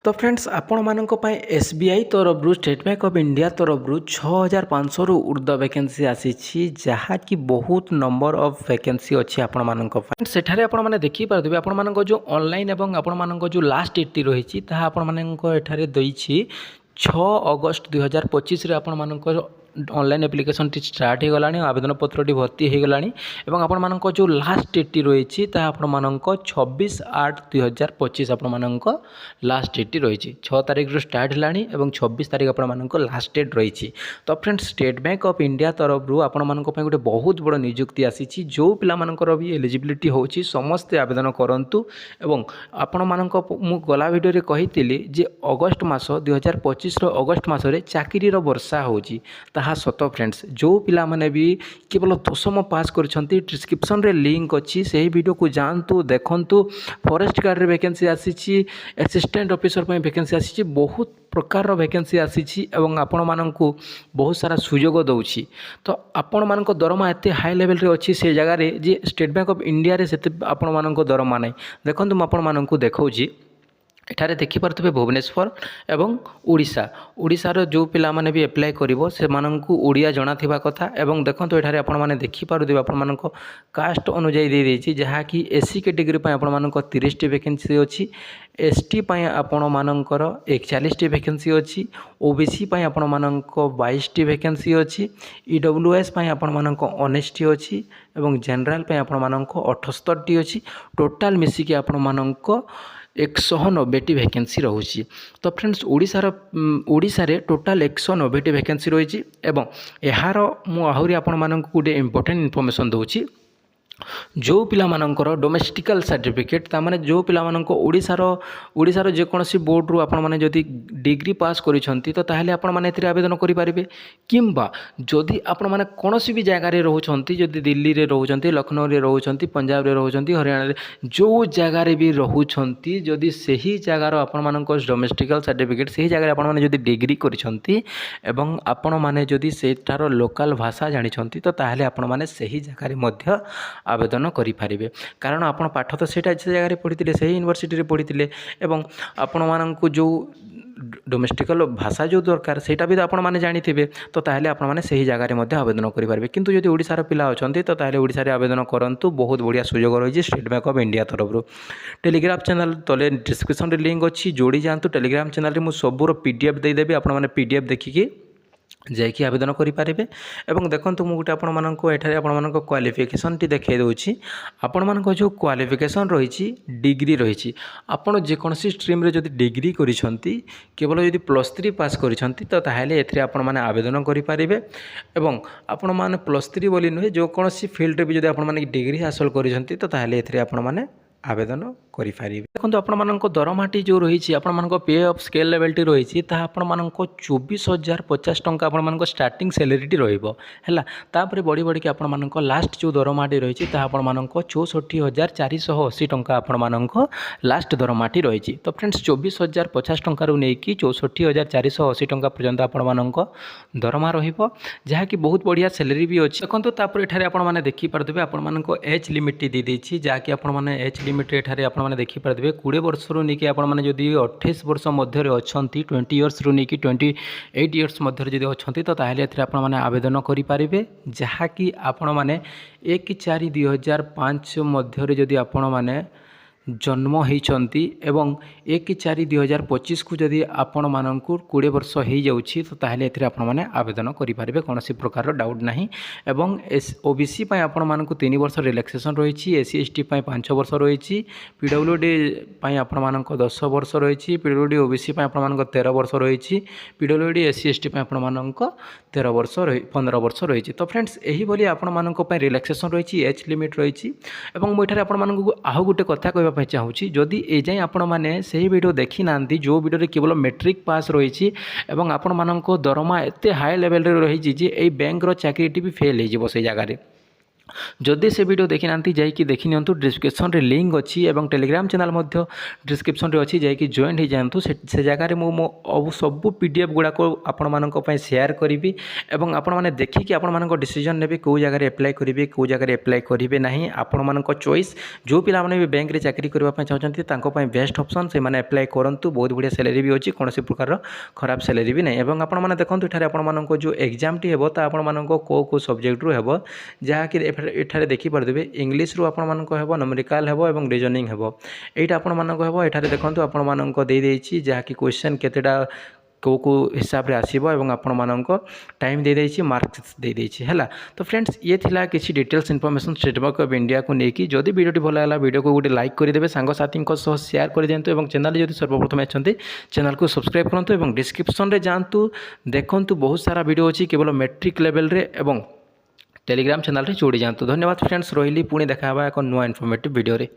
तो फ्रेंड्स आपण मानक पई एसबीआई तरफ स्टेट बैंक ऑफ इंडिया तरफ 6500 रु ऊर्ध्व वैकेंसी आसी जहाँकि बहुत नंबर ऑफ वैकेंसी अच्छी आपण मानक फ्रेंड्स सेठारे आपण माने देखि पारबे आपण मानक जो ऑनलाइन एवं आपण मानक जो लास्ट डेट रही ताहा आपण मानक एठारे दैछि 6 अगस्त 2025 रे आपण मानक ऑनलाइन एप्लिकेशन टी स्टार्ट हो गला आवेदन पत्र भर्ती हो गला आपण मानक जो लास्ट डेट रही आपण मानक 26/8/2025 आपण मानक लास्ट डेट रही 6 तारिख रू स्टार्ट है 26 तारिख आपण मानक लास्ट डेट रही। तो friends state bank of India तरफ आपण मानक गोटे बहुत बड़ नियुक्ति आसी जो पिला मानकर भी एलिजिबिलिटी होची समस्ते आवेदन करंतु एवं आपण मानक मु गला वीडियो रे कहितली जे अगस्त मास 2025 रो अगस्त मास रे चाकरी रो वर्षा होची ताहा सत फ्रेंड्स जो पिला माने भी केवल 10वीं पास करछंती डिस्क्रिप्शन रे लिंक अच्छी से वीडियो को जानतु देखंतु फॉरेस्ट गार्ड रे वैकेंसी आसी असिस्टेंट ऑफिसर पे वैकेंसी आसी बहुत प्रकार वैकेंसी आसी एवं आपण मानकु बहुत सारा सुजोग दउछि। तो आपण मानक दरमा एते हाई लेवल रे अच्छी से जगह रे जे स्टेट बैंक ऑफ इंडिया रे सेते आपण मानक दरमा नै देखंतु आपण मानकु देखौछि एठारे देखिपारे भुवनेश्वर एवं ओडिशा ओडिशार जो पिला माने भी एप्लाय करिवो से माननकु ओडिया जणा थिबा कथा एवं देखंतु एठारे आपण माने देखिपारुदिबा आपण मानक कास्ट अनुଯାୟୀ दे देछि जहा कि एससी कैटेगरी पय आपण मानक 30 टी वैकेंसी अछि एसटी पय आपण मानकर 41 टी वैकेंसी अछि ओबीसी पय आपण मानक 22 टी वैकेंसी अछि ईडब्ल्यूएस पय आपण मानक 19 टी अछि एवं जनरल पय आपण मानक 78 टी अछि टोटल मिसी के आपण मानक 190 टी वैकेंसी रहुछि। तो फ्रेंड्स ओडिशा रे टोटल 190 टी वैकेंसी रही एवं यार मु आहुरी आपण मानक गोटे इंपोर्टेंट इनफॉरमेशन दूची जो पिला मानकर डोमेस्टिकल सर्टिफिकेट तामाने जो पिला मानक ओडिशार जेकोसी बोर्ड रु आपण माने जदि डिग्री पास करिसंती तो ताहले आपण माने एथिरे आवेदन करि पारिबे किंबा जदि आपण माने कोनोसी भी जगह रे रहउछंती जदि दिल्ली रे रहउछंती लखनऊ रे रहउछंती पंजाब रे रहउछंती हरियाणा रे जो जगह रे भी रहउछंती जदि सही जगह रो आपण मानक डोमेस्टिकल सर्टिफिकेट सही जगह रे आपण माने जदि डिग्री करिसंती एवं आपण माने जदि सेठार लोकल भाषा जानिछंती तो ताहले आपण माने सही जगह रे मध्य आवेदन करें कारण आपण पाठ तो सेटा से जगह पढ़ी से यूनिवर्सिटी पढ़ी एवं आपण मानक जो डोमेस्टिकल भाषा जो दरकार सेटा भी आपण माने जानी थे तो ताहले आपण माने सही जगह रे मध्य आवेदन करि पारबे किंतु यदि ओडिसा रो पिला अछंती तो ताहले ओडिसा रे आवेदन करंतु बहुत बढ़िया सुयोग रही स्टेट बैंक ऑफ इंडिया तरफ टेलीग्राम चैनल तले डिस्क्रिप्शन रे लिंक अच्छी जोड़ी जातु टेलीग्राम चैनल रे मु सबुर पीडीएफ दे देबे आपण माने पीडीएफ देखिकी जैकि आवेदन करें एवं देखो मुझे आपण क्वालिफिकेशन टी देखे दूसरी आपण मान जो क्वालिफिकेशन रही डिग्री रही आपड़ जेकोसी स्ट्रीम रे जदि डिग्री करिसंती केवल जदि +3 पास करिसंती तो ताहले एथिरे आपण माने आवेदन करें एवं आपण माने +3 बोली नुहे जो कौन फील्ड रे भी जदि आपण माने डिग्री हासिल करिसंती तो ताहले एथिरे आपण माने आवेदन करें देखो आपण दरमाटी जो रही आपण पे ऑफ स्केल लेवल टी रही आपण 24,050 टंका आपण स्टार्टिंग सैलरी टी रहा बढ़ी बढ़ी कि आपण लास्ट जो दरमाटी रही आपण 64,480 टंका आपण लास्ट दरमाटी रही। तो फ्रेंड्स 24,050 टंका नहीं कि 64,480 टंका पर्यंत आपण दरमा रहा बहुत बढ़िया सैलरी भी अच्छी देखो तापर आपने देखिपारे आपण एज लिमिट दी देछि जहाँकि आपण एज लिमिट एठारे आपने देखिपारे 20 वर्ष रू नहीं आपण मैंने जदि 28 वर्ष मध्य अच्छा 20 इयर्स रू नहीं 28 इयर्स मध्य जदि अच्छा तो ताहले एथिरे आपण माने आवेदन करें जहाँकि आपण माने 1/4/2005 मध्य जदि आपण माने जन्म होती एवं 1/4/2025 को जदि आपण मानकु 20 वर्ष हो जाउछि तो ताहले एथिरे आपण माने आवेदन करें कौन प्रकार डाउट नहीं एवं ओबीसी पय आपण मानकु 3 वर्ष रिलैक्सेशन रही एससी एसटी पय 5 वर्ष रही पीडब्ल्यूडी पय आपण मानक 10 वर्ष रही पीडब्ल्यूडी ओबीसी पय आपण मानक 13 वर्ष रही पीडब्ल्यूडी एससी एसटी पय आपण मानक 13 वर्ष 15 वर्ष रही। तो फ्रेंड्स यही बोली आपण मानक पय रिलैक्सेशन रही एज लिमिट रही एवं मुठारे आपण मानकु आहु गुटे कथा कहबा चाहूँगी जदि ए जाए आपण मैंने से वीडियो देखी ना जो वीडियो केवल मैट्रिक पास रही एवं आपण मानक दरमा एत हाई लेवल रही बैंक चाकरी भी फेल हो जगह जदि से वीडियो देखी ना जाकि देखी नियंतु डिस्क्रिप्शन रे लिंक अच्छी और टेलीग्राम चैनल डिस्क्रिप्शन रे अच्छी जाकि जॉइन हो जातु से जगह मो सब पीडीएफ गुड़ाक आपण मानी सेयार करी और आपण मैंने देखिए आपण मान डिसीजन ने कौ जगह एप्लाय करेंगे कौ जगह एप्लाय करेंगे ना आपण मान चॉइस जो पिलाने भी बैंक में चाकरी करने चाहते बेस्ट ऑप्शन से मैंने एप्लाय करूँ बहुत बढ़िया सैलरी भी अच्छी कौन प्रकार खराब सैलरी भी नहीं और आपण मैंने देखो ये आपण जो एग्जाम टी हे तो आपण मान कौ सब्जेक्ट रू हे जहाँकि एठारे देखिपारे इंग्लीश रू आपण मानक हेबो न्यूमेरिकल हेबो एवं रीजनिंग हेबो एटा आपण मानक हेबो एठारे देखंतु आपण मानक दे देछि जहाँकि क्वेश्चन केतेटा को हिसाब रे आसीबो एवं आपण मानक टाइम दे देछि मार्क्स दे देछि हैला। तो फ्रेंड्स ये थिला किछि details information state bank of India को लेकिन जदि वीडियो भल लागला वीडियो को गोटे लाइक करदेवे सांगसाथी सह शेयर कर दिंतु और चैनल जदि सर्वप्रथम अच्छे चैनल को सब्सक्राइब करूँ और डिस्क्रिप्शन रे जातु देखु बहुत सारा वीडियो अच्छी केवल मैट्रिक लेवल रे एवं टेलीग्राम चैनल रे जोड़ी जातु। धन्यवाद फ्रेंड्स रही पुणी देखा एक नुआ इनफॉर्मेटिव वीडियो रे।